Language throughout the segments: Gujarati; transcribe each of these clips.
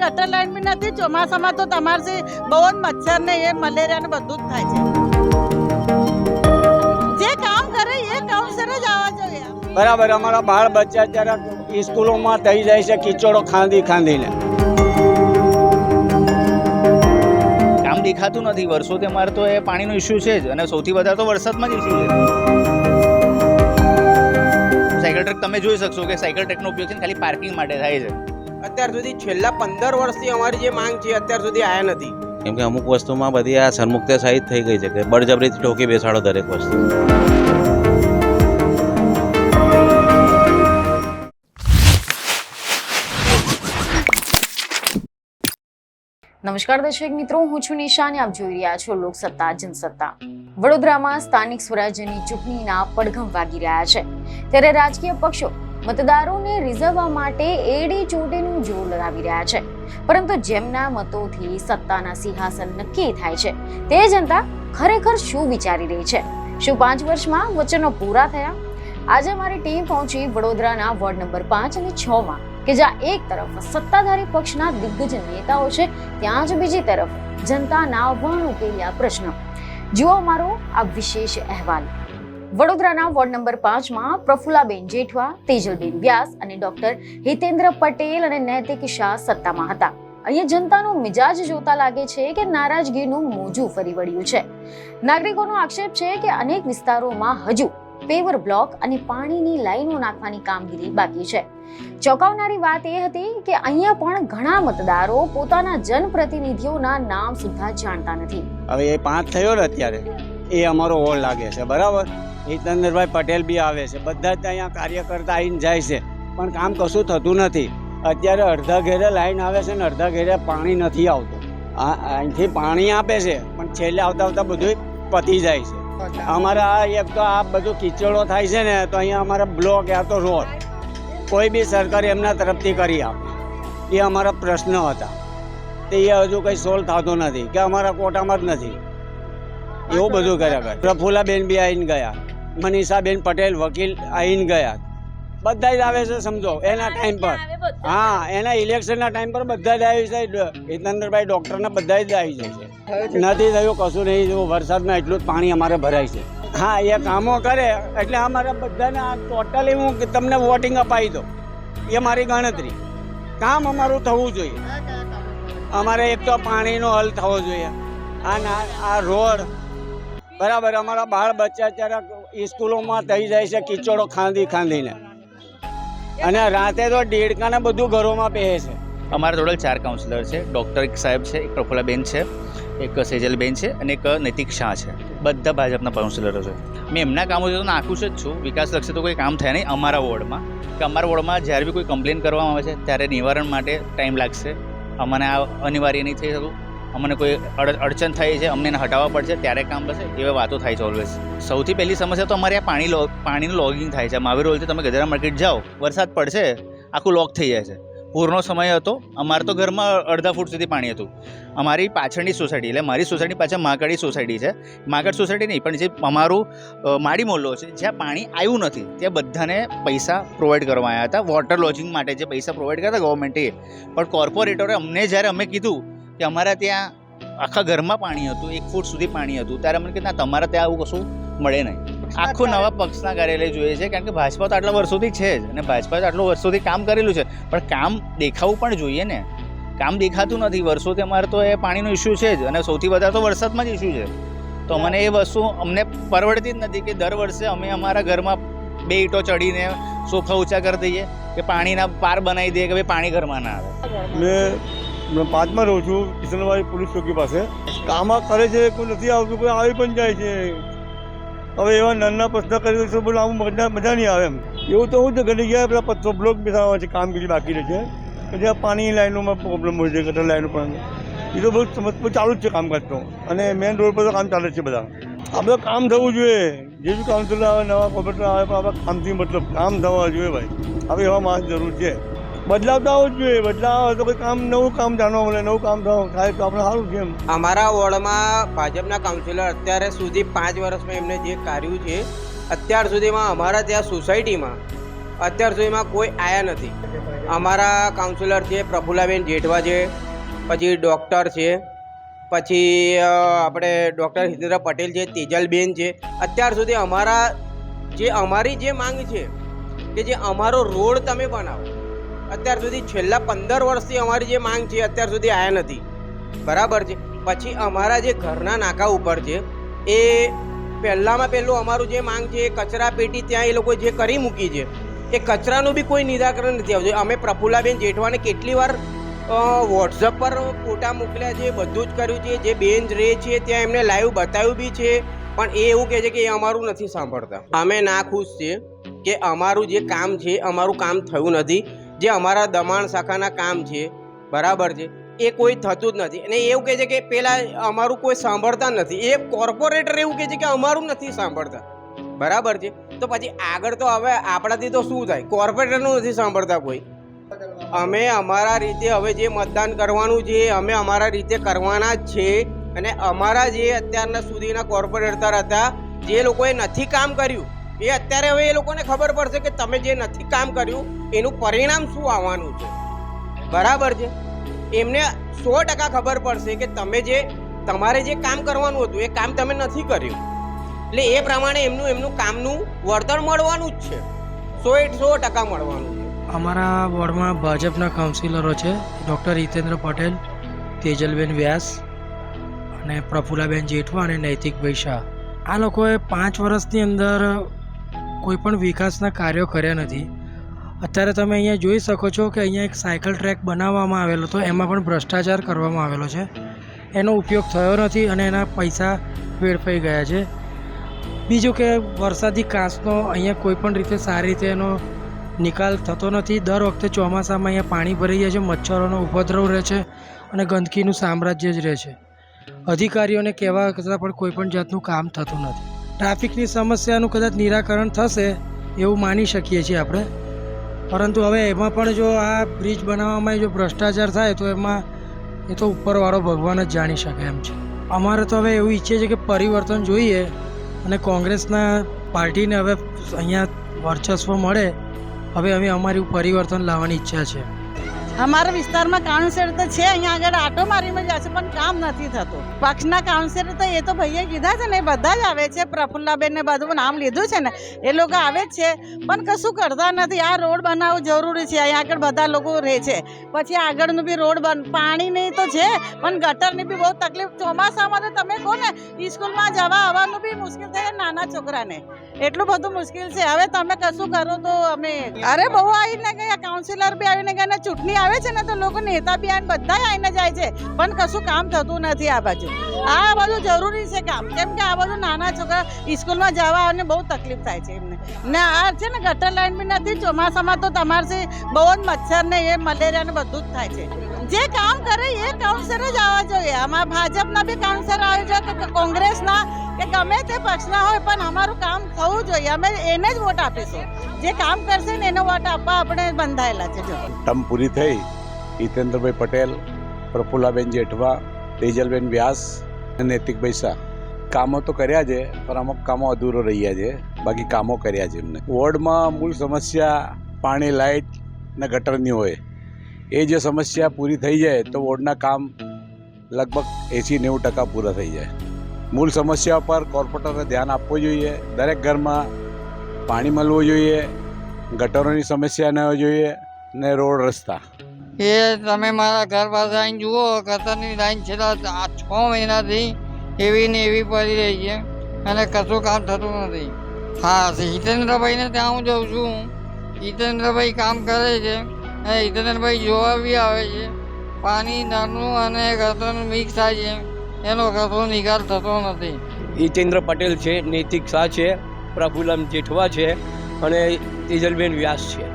ગટર લાઈન બી નથી. ચોમાસામાં તો તમારે બહુ જ મચ્છર ને એ મલેરિયા ને બધું જ થાય છે. જે કામ કરે એ કાઉન્સલર જ આવવા જોઈએ. બરાબર. અમારા બાળ બચ્ચા ત્યારે સ્કૂલોમાં થઈ જાય છે કિચડો ખાંદીને. કામ દેખાતું નથી વર્ષોથી. અમારે તો એ પાણીનો ઇસ્યુ છે જ, અને સૌથી વધારે તો વરસાદમાં જ ઇસ્યુ છે. સાયકલ ટ્રેક તમે જોઈ શકશો કે સાયકલ ટ્રેકનો ઉપયોગ છે ખાલી પાર્કિંગ માટે થાય છે. અત્યાર સુધી છેલ્લા 15 વર્ષથી અમારી જે માંગ છે અત્યાર સુધી આયા નથી. કેમ કે અમુક વસ્તુમાં બધી આ સરમુખત્યા સહિત થઈ ગઈ છે કે બળજબરીથી ઠોકી બેસાડો દરેક વસ્તુ. નમસ્કાર દર્શક મિત્રો, હું છું નિશા અને આપ જોઈ રહ્યા છો લોકસત્તા જનસત્તા. વડોદરામાં સ્થાનિક સ્વરાજ્યની ચૂંટણીના પડઘમ વાગી રહ્યા છે, ત્યારે રાજકીય પક્ષો મતદારોને રીઝવવા માટે એડી ચોટીનું જોર લગાવી રહ્યા છે. પરંતુ જેમના મતોથી સત્તાના સિંહાસન નક્કી થાય છે તે જનતા ખરેખર શું વિચારી રહી છે? શું 5 વર્ષમાં વચનો પૂરા થયા? આજે અમારી ટીમ પહોંચી વડોદરાના વોર્ડ નંબર 5 અને 6 માં, કે જ્યાં એક તરફ સત્તાધારી પક્ષના દિગ્ગજ નેતાઓ છે, ત્યાં જ બીજી તરફ જનતાના વણઉકેલ્યા પ્રશ્નો. જુઓ અમારો આ વિશેષ અહેવાલ. વડોદરાના વોર્ડ નંબર 5 માં પ્રફુલ્લાબેન જેઠવા, તેજલબેન વ્યાસ અને ડોક્ટર હિતેન્દ્ર પટેલ અને નૈતિક શાહ સત્તામાં હતા. અહીંયા જનતાનો મિજાજ જોતા લાગે છે કે નારાજગીનું મોજું ફરી વળ્યું છે. નાગરિકોનો આક્ષેપ છે કે અનેક વિસ્તારોમાં હજુ પેવર બ્લોક અને પાણીની લાઈનો નાખવાની કામગીરી બાકી છે. ચોંકાવનારી વાત એ હતી કે અહીંયા પણ ઘણા મતદારો પોતાના જનપ્રતિનિધિઓના નામ સુદ્ધા જાણતા નથી. હવે એ 5 થયો ને અત્યારે, એ અમારો હોલ લાગે છે. બરાબર. હિતેન્દ્રભાઈ પટેલ બી આવે છે, બધા જ અહીંયા કાર્યકર્તા આવીને જાય છે, પણ કામ કશું થતું નથી. અત્યારે અડધા ઘેરે લાઈન આવે છે ને અડધા ઘેરે પાણી નથી આવતું. અહીંથી પાણી આપે છે પણ છેલ્લે આવતા બધું પતી જાય છે. અમારા એક તો આ બધું કિચડો થાય છે ને, તો અહીંયા અમારા બ્લોક યા તો રોડ કોઈ બી સરકાર એમના તરફથી કરી આપે. એ અમારા પ્રશ્ન હતા, તે એ હજુ કંઈ સોલ્વ થતો નથી કે અમારા કોટામાં જ નથી. એવું બધું કર્યા કરે. પ્રફુલ્લાબેન બી આવીને ગયા, મનીષાબેન પટેલ વકીલ આવીને ગયા, બધા જ આવે છે. સમજો એના ટાઈમ પર, હા, એના ઇલેક્શનના ટાઈમ પર બધા જ આવી જાય. હિતેન્દ્રભાઈ ડૉક્ટરના બધા જ આવી જાય છે. નથી થયું કશું નહીં. જો વરસાદમાં એટલું જ પાણી અમારે ભરાય છે. હા, એ કામો કરે એટલે અમારા બધાને આ ટોટલી હું તમને વોટિંગ અપાવી દઉં, એ મારી ગણતરી. કામ અમારું થવું જોઈએ. અમારે એક તો પાણીનો હલ થવો જોઈએ. આ રોડ બરાબર. અમારા બાળ બચ્ચા ત્યારે સ્કૂલોમાં થઈ જાય છે કિચડો ખાંદીને, અને રાતે તો દેડકાને બધું ઘરોમાં પહેરે છે. અમારા ટોટલ 4 કાઉન્સિલર છે. ડૉક્ટર સાહેબ છે, એક પ્રફુલ્લાબેન છે, એક સેજલબેન છે અને એક નૈતિક શાહ છે. બધા ભાજપના કાઉન્સિલરો છે. મેં એમના કામો તો નાખું જ છું. વિકાસલક્ષી તો કોઈ કામ થાય નહીં અમારા વોર્ડમાં. કે અમારા વોર્ડમાં જ્યારે બી કોઈ કમ્પ્લેન કરવામાં આવે છે ત્યારે નિવારણ માટે ટાઈમ લાગશે. અમને આ અનિવાર્ય નહીં થઈ શકું. અમને કોઈ અડચણ થઈ છે, અમને એને હટાવવા પડશે ત્યારે કામ થશે, એવી વાતો થાય છે ઓલવેઝ. સૌથી પહેલી સમસ્યા તો અમારે આ પાણીનું લોગિંગ થાય છે. મહાવીર રોડથી તમે ગજરા માર્કેટ જાઓ, વરસાદ પડશે આખું લોક થઈ જાય છે. પૂરનો સમય હતો, અમારે તો ઘરમાં અડધા ફૂટ સુધી પાણી હતું. અમારી પાછળની સોસાયટી, એટલે મારી સોસાયટી પાછળ માકડી સોસાયટી છે. માકડ સોસાયટી નહીં પણ જે અમારું માડી મોહલ્લો છે, જ્યાં પાણી આવ્યું નથી ત્યાં બધાને પૈસા પ્રોવાઈડ કરવા આવ્યા હતા. વોટર લોજિંગ માટે જે પૈસા પ્રોવાઈડ કરતા ગવર્મેન્ટે, પણ કોર્પોરેટરે અમને જ્યારે અમે કીધું કે અમારા ત્યાં આખા ઘરમાં પાણી હતું, 1 ફૂટ સુધી પાણી હતું, ત્યારે અમને કીધું ના, તમારા ત્યાં આવું કશું મળે નહીં. આખું નવા પક્ષના કાર્યાલય જોઈએ છે, કારણ કે ભાજપા તો આટલા વર્ષોથી છે જ, અને ભાજપાએ તો આટલું વર્ષોથી કામ કરેલું છે, પણ કામ દેખાવું પણ જોઈએ ને. કામ દેખાતું નથી વર્ષોથી. અમારે તો એ પાણીનો ઇસ્યુ છે જ, અને સૌથી વધારે તો વરસાદમાં જ ઇસ્યુ છે. તો મને એ વસ્તુ અમને પરવડતી જ નથી કે દર વર્ષે અમે અમારા ઘરમાં 2 ઈંટો ચડીને સોફા ઊંચા કરી દઈએ કે પાણીના પાર બનાવી દઈએ કે ભાઈ પાણી ઘરમાં ના આવે. મેં 5માં રહું છું, કિશનભાઈ પોલીસ ચોકી પાસે. કામ કરે છે, કોઈ નથી આવતું, કોઈ આવી પણ જાય છે. હવે એવા નાના પ્રશ્ન કરી તો બોલો આવું મજા નહીં આવે એમ. એવું તો હું જ ઘણી ગયા પેલા પથ્થર બ્લોક બેસાડવા છે, કામગીરી બાકી રહે છે. કે જ્યાં પાણીની લાઈનોમાં પ્રોબ્લેમ હોય છે, ગટર લાઈનો પણ એ તો બહુ ચાલુ જ છે કામકાજ તો. અને મેઇન રોડ પર તો કામ ચાલે છે બધા. આ બધા કામ થવું જોઈએ. જે બી કાઉન્સિલર આવે, નવા કોર્પોરેટર આવે, પણ આપણા કામથી મતલબ કામ થવા જોઈએ ભાઈ. હવે એવા માણસ જરૂર છે. બદલાવ તો આવવું જ જોઈએ. બદલાવ આવે તો કોઈ કામ, નવું કામ જાણવા મળે, નવું કામ થાય તો આપણે સારું છે એમ. અમારા વોર્ડમાં ભાજપના કાઉન્સિલર અત્યારે સુધી 5 વર્ષમાં એમને જે કર્યું છે, અત્યાર સુધીમાં અમારા ત્યાં સોસાયટીમાં અત્યાર સુધીમાં કોઈ આવ્યા નથી. અમારા કાઉન્સિલર છે પ્રફુલ્લાબેન જેઠવા છે, પછી ડૉક્ટર છે, પછી આપણે ડૉક્ટર હિતેન્દ્ર પટેલ છે, તેજલબેન છે. અત્યાર સુધી અમારી જે માંગ છે કે જે અમારો રોડ તમે બનાવો, અત્યાર સુધી છેલ્લા 15 વર્ષથી અમારી જે માંગ છે અત્યાર સુધી આવ્યા નથી. બરાબર છે. પછી અમારા જે ઘરના નાકા ઉપર છે એ પહેલું અમારું જે માંગ છે એ કચરા પેટી ત્યાં એ લોકોએ જે કરી મૂકી છે એ કચરાનું બી કોઈ નિરાકરણ નથી આવતું. અમે પ્રફુલ્લાબેન જેઠવાને કેટલી વાર વોટ્સઅપ પર ફોટા મોકલ્યા છે, બધું જ કર્યું છે. જે બેન રહે છે ત્યાં એમને લાઈવ બતાવ્યું બી છે, પણ એ એવું કહે છે કે એ અમારું નથી સાંભળતા. અમે ના ખુશ છીએ કે અમારું જે કામ છે અમારું કામ થયું નથી. જે અમારા દમણ શાખાના કામ છે બરાબર છે એ કોઈ થતું જ નથી. અને એવું કહે છે કે પેલા અમારું કોઈ સાંભળતા નથી. એ કોર્પોરેટર એવું કહે છે કે અમારું નથી સાંભળતા. બરાબર છે. તો પછી આગળ તો હવે આપણાથી તો શું થાય? કોર્પોરેટરનું નથી સાંભળતા કોઈ. અમે અમારા રીતે હવે જે મતદાન કરવાનું છે અમે અમારા રીતે કરવાના જ છે. અને અમારા જે અત્યારના સુધીના કોર્પોરેટર હતા જે લોકોએ નથી કામ કર્યું એ અત્યારે હવે એ લોકોને ખબર પડશે કે તમે જે નથી કામ કર્યું એનું પરિણામ શું આવવાનું છે. બરાબર છે. એમને 100% ખબર પડશે કે તમારે જે કામ કરવાનું હતું એ કામ તમે નથી કર્યું. એટલે એ પ્રમાણે એમનું કામનું વળતર મળવાનું જ છે. 100% મળવાનું છે. અમારા વોર્ડમાં ભાજપના કાઉન્સિલરો છે ડૉક્ટર હિતેન્દ્ર પટેલ, તેજલબેન વ્યાસ અને પ્રફુલ્લાબેન જેઠવા અને નૈતિકભાઈ શાહ. આ લોકોએ 5 વર્ષની અંદર કોઈ પણ વિકાસના કાર્યો કર્યા નથી. અત્યારે તમે અહીંયા જોઈ શકો છો કે અહીંયા એક સાયકલ ટ્રેક બનાવવામાં આવેલો હતો, એમાં પણ ભ્રષ્ટાચાર કરવામાં આવેલો છે. એનો ઉપયોગ થયો નથી અને એના પૈસા વેડફાઈ ગયા છે. બીજું કે વરસાદી કાંસનો અહીંયા કોઈ પણ રીતે સારી રીતે એનો નિકાલ થતો નથી. દર વખતે ચોમાસામાં અહીંયા પાણી ભરાઈ જાય છે, મચ્છરોનો ઉપદ્રવ રહે છે અને ગંદકીનું સામ્રાજ્ય જ રહે છે. અધિકારીઓને કહેવા છતાં પણ કોઈ પણ જાતનું કામ થતું નથી. ટ્રાફિકની સમસ્યાનું કદાચ નિરાકરણ થશે એવું માની શકીએ છીએ આપણે, પરંતુ હવે એમાં પણ જો આ બ્રિજ બનાવવામાં જો ભ્રષ્ટાચાર થાય તો એમાં એ તો ઉપરવાળો ભગવાન જ જાણી શકે એમ છે. અમારે તો હવે એવું ઈચ્છીએ છીએ કે પરિવર્તન જોઈએ અને કોંગ્રેસના પાર્ટીને હવે અહીંયા વર્ચસ્વ મળે. હવે અમે અમારી પરિવર્તન લાવવાની ઈચ્છા છે. અમારા વિસ્તારમાં કાઉન્સિલર તો છે, અહીંયા આગળ આટો મારીને જશે પણ કામ નથી થતું. પક્ષના કાઉન્સિલર તો એ તો ભાઈએ કીધા છે ને, એ બધા જ આવે છે. પ્રફુલ્લાબેન ને બધું નામ લીધું છે ને, એ લોકો આવે જ છે પણ કશું કરતા નથી. આ રોડ બનાવવું જરૂરી છે. અહીંયા આગળ બધા લોકો રહે છે. પછી આગળનું બી રોડ પાણીની તો છે પણ ગટરની બી બહુ તકલીફ. ચોમાસામાં તો તમે કહો ને સ્કૂલમાં જવા આવવાનું બી મુશ્કેલ થાય નાના છોકરાને, એટલું બધું મુશ્કેલ છે. હવે તમે કશું કરો તો અમે બહુ આવીને ગયા, કાઉન્સિલર બી આવીને ગયા, ચૂંટણી આવે છે ને તો લોકો નેતા બી આવીને બધા આવીને જાય છે પણ કશું કામ થતું નથી. આ બધું જરૂરી છે કામ, કેમ કે આ બધું નાના છોકરા સ્કૂલમાં જવા આવવાને બહુ તકલીફ થાય છે એમને. ને આ છે ને ગટર લાઈન બી નથી. ચોમાસામાં તો તમારે બહુ જ મચ્છર ને એ મલેરિયા ને બધું જ થાય છે. જે કામ કરે એ કાઉન્સિલર જ આવવા જોઈએ. અમારા ભાજપના બી કાઉન્સિલર આવે છે કે કોંગ્રેસના કે ગમે તે પક્ષના હોય, પણ અમારું કામ થવું જોઈએ. અમે એને જ વોટ આપીશું. જે કામ કરશે ને એને વોટ આપવા આપણે બંધાયેલા છે. જો ટર્મ પૂરી થઈ, હિતેન્દ્રભાઈ પટેલ, પ્રફુલ્લાબેન જેઠવા, તેજલબેન વ્યાસ અને નૈતિકભાઈ શાહ કામો તો કર્યા છે પણ અમુક કામો અધૂરો રહ્યા છે. બાકી કામો કર્યા છે એમને. વોર્ડમાં મૂળ સમસ્યા પાણી, લાઇટ ને ગટરની હોય. એ જે સમસ્યા પૂરી થઈ જાય તો વોર્ડના કામ લગભગ 80-90% પૂરા થઈ જાય. મૂળ સમસ્યા પર કોર્પોરેટરે ધ્યાન આપવું જોઈએ. દરેક ઘરમાં પાણી મળવું જોઈએ, ગટરોની સમસ્યા ન હોવી જોઈએ ને રોડ રસ્તા. એ તમે મારા ઘર પાસે આવીને જુઓ, ગટરની લાઈન છેલ્લા 6 મહિનાથી એવી ને એવી પડી રહી છે અને કશું કામ થતું નથી. હા, હિતેન્દ્રભાઈને ત્યાં હું જાઉં છું. હિતેન્દ્રભાઈ કામ કરે છે અને હિતેન્દ્રભાઈ જોવા બી આવે છે. પાણી નળનું અને ગટરનું મિક્સ થાય છે, એનો કશો નિકાલ થતો નથી. હિતેન્દ્ર પટેલ છે, નૈતિક શાહ છે, પ્રફુલ્લમ જેઠવા છે અને તેજલબેન વ્યાસ છે.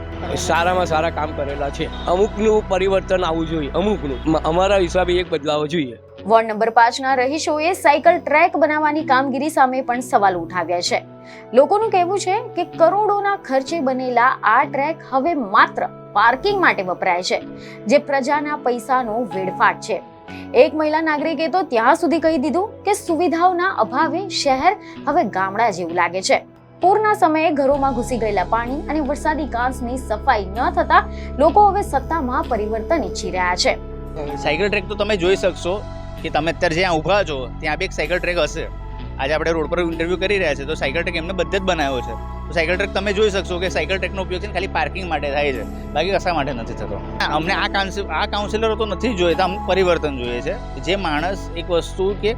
સારામાં સારા કામ કરેલા છે. અમુકનું પરિવર્તન આવવું જોઈએ, અમુકનું. અમારા હિસાબે એક બદલાવો જોઈએ. વોર્ડ નંબર 5ના રહીશોએ સાયકલ ટ્રેક બનાવવાની કામગીરી સામે પણ સવાલ ઉઠાવ્યા છે. લોકોનું કહેવું છે કે કરોડોના ખર્ચે બનેલા આ ટ્રેક હવે માત્ર પાર્કિંગ માટે વપરાય છે, જે પ્રજાના પૈસાનો વેડફાટ છે. એક મહિલા નાગરિકે તો ત્યાં સુધી કહી દીધું કે સુવિધાઓના અભાવે શહેર હવે ગામડા જેવું લાગે છે. પૂરના સમયે ઘરોમાં ઘૂસી ગયેલા પાણી અને વરસાદી કાંસની સફાઈ ન થતા લોકો હવે સત્તામાં પરિવર્તન ઈચ્છી રહ્યા છે. સાયકલ ટ્રેક તો તમે જોઈ શકશો કે તમે અત્યારે જ્યાં ઊભા છો ત્યાં બી એક સાયકલ ટ્રેક હશે. આજે આપણે રોડ પર ઇન્ટરવ્યૂ કરી રહ્યા છે તો સાયકલ ટ્રેક એમને બધે જ બનાવ્યો છે. તો સાયકલ ટ્રેક તમે જોઈ શકશો કે સાયકલ ટ્રેકનો ઉપયોગ છે ને ખાલી પાર્કિંગ માટે થાય છે, બાકી કશા માટે નથી થતો. અમને આ કાઉન્સિલરો તો નથી જોઈએ, તો અમને પરિવર્તન જોઈએ છે. જે માણસ એક વસ્તુ કે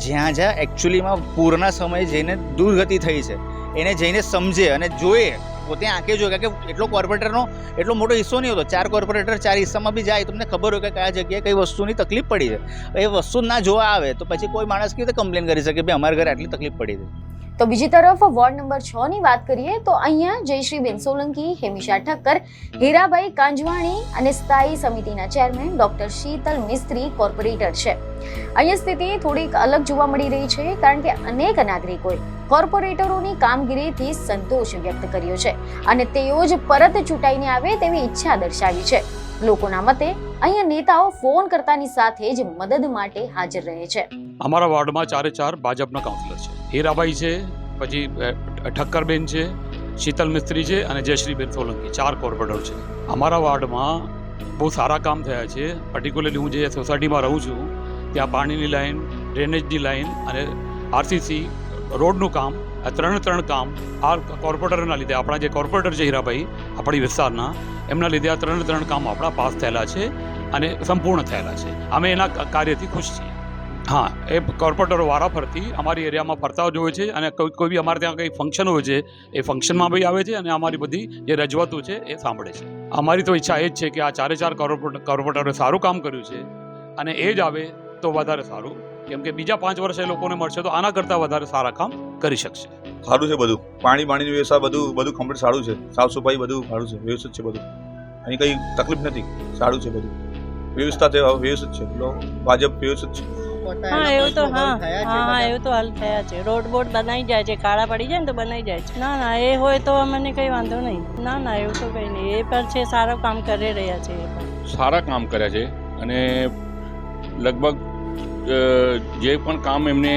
જ્યાં એકચ્યુઅલીમાં પૂરના સમયે જઈને દુર્ગતિ થઈ છે એને જઈને સમજે અને જોઈએ, પોતે આંખે જોઈએ. કારણ કે એટલો કોર્પોરેટરનો એટલો મોટો હિસ્સો નહીં હોતો. 4 કોર્પોરેટર 4 હિસ્સામાં બી જાય, તમને ખબર હોય કે કયા જગ્યાએ કઈ વસ્તુની તકલીફ પડી છે. એ વસ્તુ ના જોવા આવે તો પછી કોઈ માણસ કેવી રીતે કમ્પ્લેન કરી શકે ભાઈ અમારા ઘરે આટલી તકલીફ પડી છે. તો બીજી તરફ વોર્ડ નંબર 6 ની વાત કરીએ તો અહીંયા જયશ્રીબેન સોલંકી, હેમિશા ઠક્કર, હીરાભાઈ કાંજવાણી અને સ્થાયી સમિતિના ચેરમેન ડોક્ટર શીતલ મિસ્ત્રી કોર્પોરેટર છે. અહીંયા સ્થિતિ થોડીક અલગ જોવા મળી રહી છે, કારણ કે અનેક નાગરિકોએ કોર્પોરેટરોની કામગીરીથી સંતોષ વ્યક્ત કર્યો છે અને તેઓ જ પરત ચૂંટાઈને આવે તેવી ઈચ્છા દર્શાવી છે. લોકોના મતે અહીંયા નેતાઓ ફોન કરતાની સાથે જ મદદ માટે હાજર રહે છે. અમારા વોર્ડમાં 4 ભાજપના કાઉન્સિલર છે. હીરાભાઈ છે, પછી ઠક્કરબેન છે, શીતલ મિસ્ત્રી છે અને જયશ્રીબેન સોલંકી, 4 કોર્પોરેટર છે. અમારા વોર્ડમાં બહુ સારા કામ થયા છે. પર્ટિક્યુલરલી હું જે સોસાયટીમાં રહું છું ત્યાં પાણીની લાઈન, ડ્રેનેજની લાઈન અને આરસીસી રોડનું કામ, આ ત્રણ કામ આ કોર્પોરેટરના લીધે, આપણા જે કોર્પોરેટર છે હીરાભાઈ આપણી વિસ્તારના, એમના લીધે આ ત્રણ કામ આપણા પાસ થયેલા છે અને સંપૂર્ણ થયેલા છે. અમે એના કાર્યથી ખુશ છીએ. હા, એ કોર્પોરેટરો વારાફરતી અમારી એરિયામાં ફરતા જ હોય છે અને કોઈ બી અમારે ત્યાં કંઈ ફંક્શન હોય છે એ ફંક્શનમાં બી આવે છે અને અમારી બધી જે રજૂઆતો છે એ સાંભળે છે. અમારી તો ઈચ્છા એ જ છે કે આ 4 કોર્પોરેટરોએ સારું કામ કર્યું છે અને એ જ આવે તો વધારે સારું, કેમ કે બીજા 5 વર્ષ એ લોકોને મળશે તો આના કરતાં વધારે સારા કામ કરી શકશે. સારું છે બધું, પાણીની વ્યવસ્થા બધું કમ્પ્લીટ સારું છે, સાફ સફાઈ બધું સારું છે, વ્યવસ્થિત છે બધું, અહીં કંઈ તકલીફ નથી, સારું છે બધું, વ્યવસ્થા વ્યવસ્થિત છે, ભાજપ વ્યવસ્થિત છે. હા એવું તો એવું તો હાલ થયા છે. રોડ બોર્ડ બનાવી જાય છે, કાળા પડી જાય ને તો બનાવી જાય છે. ના એ હોય તો અમને કંઈ વાંધો નહીં. ના એવું તો કંઈ નહીં. એ પણ છે, સારું કામ કરી રહ્યા છે. એ પણ સારા કામ કર્યા છે અને લગભગ જે પણ કામ એમને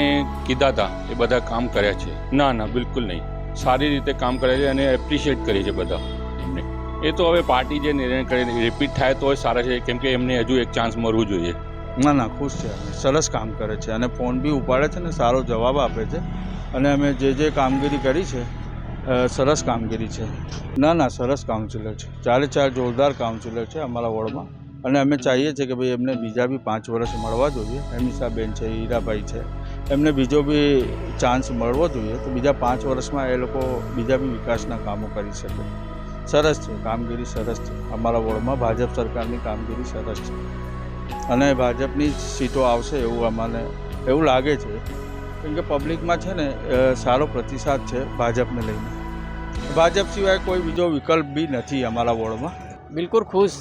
કીધા હતા એ બધા કામ કર્યા છે. ના બિલકુલ નહીં, સારી રીતે કામ કર્યા છે અને એપ્રિશિએટ કરી છે બધા એમને. એ તો હવે પાર્ટી જે નિર્ણય કરે રિપીટ થાય તો સારા છે, કેમ કે એમને હજુ એક ચાન્સ મળવું જોઈએ. ના ખુશ છે, સરસ કામ કરે છે અને ફોન બી ઉપાડે છે ને સારો જવાબ આપે છે અને અમે જે કામગીરી કરી છે સરસ કામગીરી છે. ના સરસ કાઉન્સિલર છે, 4 જોરદાર કાઉન્સિલર છે અમારા વોર્ડમાં અને અમે ચાહીએ છીએ કે ભાઈ એમને બીજા બી 5 વર્ષ મળવા જોઈએ. હેમિશાબેન છે, હીરાભાઈ છે, એમને બીજો બી ચાન્સ મળવો જોઈએ તો બીજા 5 વર્ષમાં એ લોકો બીજા બી વિકાસના કામો કરી શકે. સરસ છે, કામગીરી સરસ છે. અમારા વોર્ડમાં ભાજપ સરકારની કામગીરી સરસ છે અને ભાજપની સીટો આવશે એવું અમને એવું લાગે છે, કેમ કે પબ્લિકમાં છે ને સારો પ્રતિસાદ છે ભાજપને લઈને. ભાજપ સિવાય કોઈ બીજો વિકલ્પ બી નથી અમારા વોર્ડમાં. બિલકુલ ખુશ.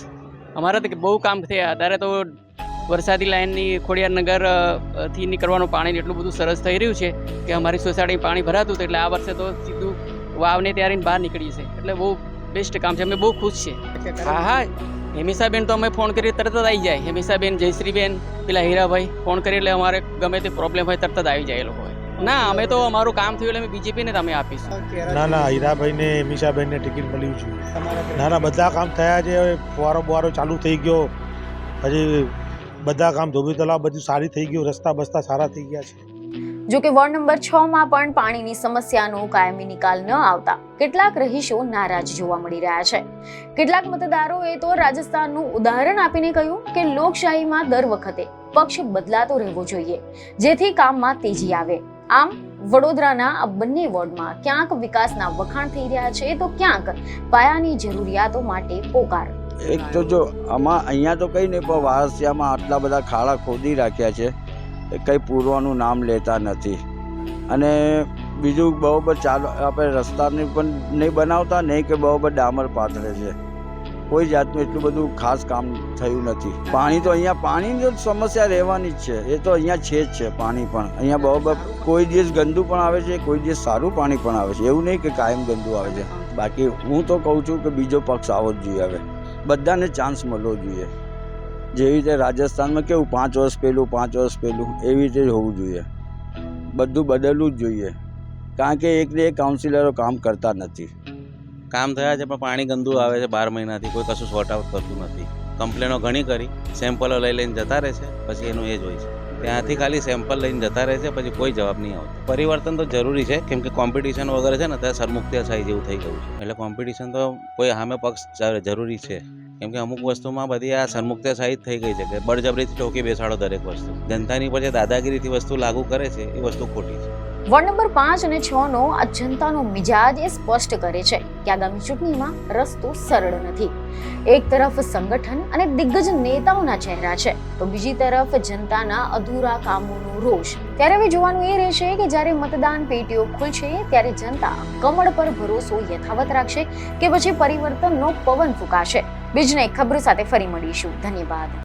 અમારા તો બહુ કામ થયા. અત્યારે તો વરસાદી લાઇનની ખોડિયારનગર થી નીકળવાનું પાણી એટલું બધું સરસ થઈ રહ્યું છે કે અમારી સોસાયટીમાં પાણી ભરાતું હતું, એટલે આ વર્ષે તો સીધું વાવને ત્યારે બહાર નીકળી છે, એટલે બહુ બેસ્ટ કામ છે. અમે બહુ ખુશ છીએ. હા હેમિશાબેન તો અમે ફોન કરીએ તરત જ આવી જાય. હેમિશાબેન, જયશ્રીબેન, પેલા હીરાભાઈ ફોન કરીએ એટલે અમારે ગમે તે પ્રોબ્લેમ હોય તરત જ આવી જાય એ લોકો. ના અમે તો અમારું કામ થયું એટલે અમે બીજેપીને જ અમે આપીશું. ના હીરાભાઈને હેમિશાબેનને ટિકિટ મળ્યું છે. ના બધા કામ થયા છે. ફુવારો બુવારો ચાલુ થઈ ગયો, પછી બધા કામ ધોબી તલાવ બધું સારી થઈ ગયું, રસ્તા બસ્તા સારા થઈ ગયા છે. જો કે વોર્ડ નંબર 6 માં પણ પાણીની સમસ્યાનો કાયમી નિકાલ ન આવતા કેટલાક રહીશો નારાજ જોવા મળી રહ્યા છે. કેટલાક મતદારોએ તો રાજસ્થાનનું ઉદાહરણ આપીને કહ્યું કે લોકશાહીમાં દર વખતે પક્ષ બદલાતો રહેવો જોઈએ જેથી કામમાં તેજી આવે. આમ વડોદરાના આ બંને વોર્ડમાં ક્યાંક વિકાસના વખાણ થઈ રહ્યા છે તો ક્યાંક પાયાની જરૂરિયાતો માટે પોકાર. એક તો જો અહીંયા તો કંઈ નહીં, પણ વારસિયામાં આટલા બધા ખાડા ખોદી રાખ્યા છે, કંઈ પૂરવાનું નામ લેતા નથી. અને બીજું બરાબર આપણે રસ્તાને પણ નહીં બનાવતા, નહીં કે બરાબર ડામર પાથરે છે. કોઈ જાતનું એટલું બધું ખાસ કામ થયું નથી. પાણી તો અહીંયા પાણીની તો સમસ્યા રહેવાની જ છે, એ તો અહીંયા છે જ છે. પાણી પણ અહીંયા બરાબર કોઈ દિવસ ગંદુ પણ આવે છે, કોઈ દિવસ સારું પાણી પણ આવે છે. એવું નહીં કે કાયમ ગંદુ આવે છે. બાકી હું તો કહું છું કે બીજો પક્ષ આવવો જ જોઈએ. હવે બધાને ચાન્સ મળવો જોઈએ. જેવી રીતે રાજસ્થાનમાં કેવું 5 વર્ષ પહેલું એવી રીતે જ હોવું જોઈએ. બધું બદલવું જ જોઈએ. કારણ કે એકને એક કાઉન્સિલરો કામ કરતા નથી. કામ થયા છે પણ પાણી ગંદુ આવે છે 12 મહિનાથી, કોઈ કશું સોર્ટ આઉટ કરતું નથી. કમ્પ્લેનો ઘણી કરી, સેમ્પલો લઈને જતા રહે છે, પછી એનું એ જ હોય છે. ત્યાંથી ખાલી સેમ્પલ લઈને જતા રહે છે, પછી કોઈ જવાબ નહીં આવતો. પરિવર્તન તો જરૂરી છે, કેમ કે કોમ્પિટિશન વગેરે છે ને ત્યાં સરમુખત્યારશાહી જેવું થઈ ગયું છે. એટલે કોમ્પિટિશન તો કોઈ સામે પક્ષ જરૂરી છે, કેમ કે અમુક વસ્તુમાં બધી આ સરમુખત્યારશાહી જ થઈ ગઈ છે કે બળજબરીથી ઠોકી બેસાડો દરેક વસ્તુ. જનતાની પર જે દાદાગીરીથી વસ્તુ લાગુ કરે છે એ વસ્તુ ખોટી છે. વોર્ડ નંબર 5 અને 6 નો આ જનતાનો મિજાજ એ સ્પષ્ટ કરે છે કે આગામી ચૂંટણીમાં રસ્તો સરળ નથી. એક તરફ સંગઠન અને દિગ્ગજ નેતાઓના ચહેરા છે, તો બીજી તરફ જનતાના અધૂરા કામોનો રોષ. ત્યારે હવે જોવાનું એ રહેશે કે જ્યારે મતદાન પેટીઓ ખુલશે ત્યારે જનતા કમળ પર ભરોસો યથાવત રાખશે કે પછી પરિવર્તનનો પવન ફૂંકાશે. બીજને ખબર સાથે ફરી મળીશું. ધન્યવાદ.